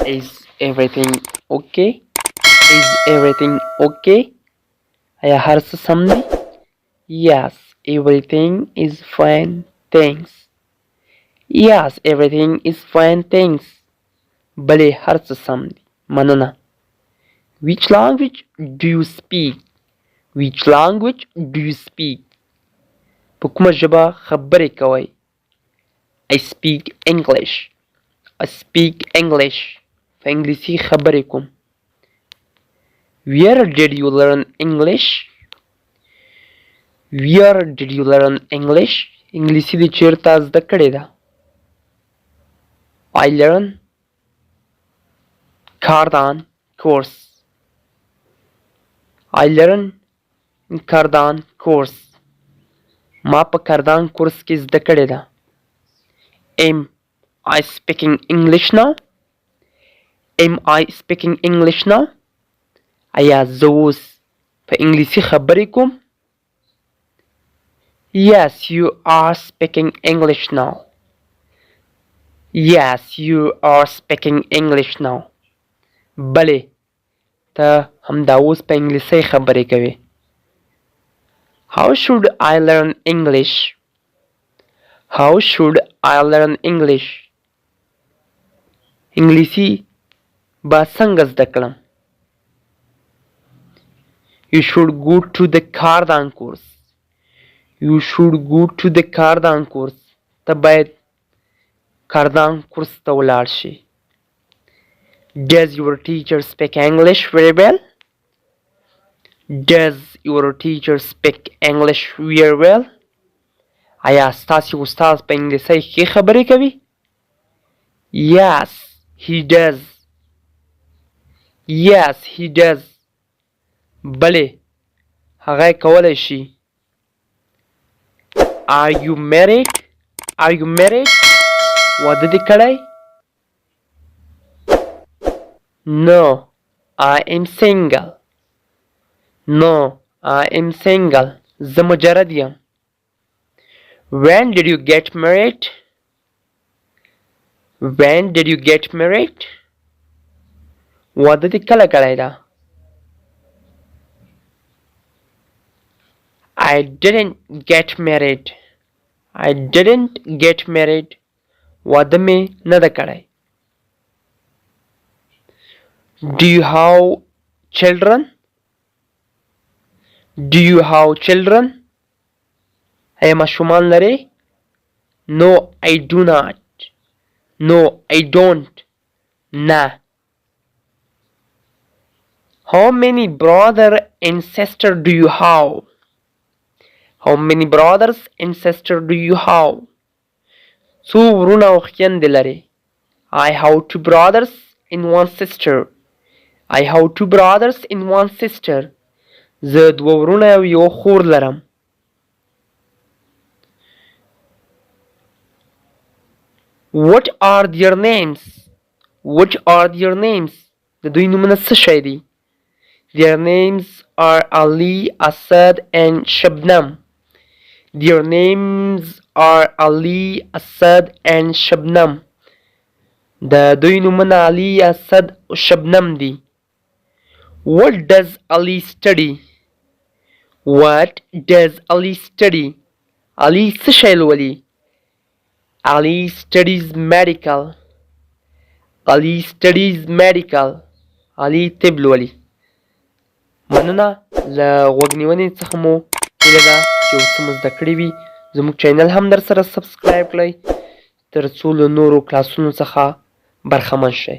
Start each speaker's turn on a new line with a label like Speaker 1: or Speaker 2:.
Speaker 1: Is everything okay? Is everything okay? आया हर څه سم دی؟ Yes, everything is fine, thanks. Yes, everything is fine, thanks. بلې هر څه سم دی، مننه. Which language do you speak? Which language do you speak? په کومه ژبه خبرې کوئ؟ I speak English. I speak English. په انګلیسي خبرې کوم. Where did you learn English? Where did you learn English? انګلیسي دې چیرته زده کړې ده؟ I learn Cardan course. I learn Cardan course. ما په کاردان کورس کې زده کړې ده. Am I speaking English now? Am I speaking English now? آیا زه اوس په انګلیسي خبرې کوم؟ Yes, you are speaking English now. Yes, you are speaking English now. بلې ته همدا اوس په انګلیسي خبرې کوې. How should I learn English? How should I learn English? انګلیسي به څنګه زده کړم؟ You should go to the Cardan course. You should go to the Cardan course. ته باید کاردان کورس ته ولاړ شي. Does your teacher speak English very well? Does your teacher speak English very well? آیا ستاسو استاد په انګلیسي کې خبرې کوي؟ Yes, he does. Yes, he does. بلې هغه کولی شي. Are you married? Are you married? واده دې کړی؟ No, I am single. No, I am single. زه مجرد یم. When did you get married? When did you get married? واده دې کله کړی ده؟ I didn't get married. I didn't get married. واده مې نه ده کړی. Do you have children? Do you have children? آیا ماشومان لرې؟ No, I do not. No, I don't. نه. How many brothers and sisters do you have? How many brothers and sisters do you have? څو ورونه او خویندې لرې؟ I have 2 brothers and 1 sister. I have 2 brothers and 1 sister. زه 2 ورونه او یو خور لرم. What are their names? What are their names? د دوی نومونه څه شی دي؟ Their names are Ali, Asad and Shabnam. Their names are Ali, Asad and Shabnam. د دوی نومونه علي، اسد او شبنم دي. What does Ali study? What does Ali study? Ali څه شی لولي؟ Ali studies medical. Ali studies medical. Ali طب لولي. مننه له غوږ نیونې څخه مو هیله ده چې یو څه مو زده کړي وي. زموږ چینل هم در سره سبسکرایب کړئ تر څو له نورو کلاسونو څخه برخمن شئ.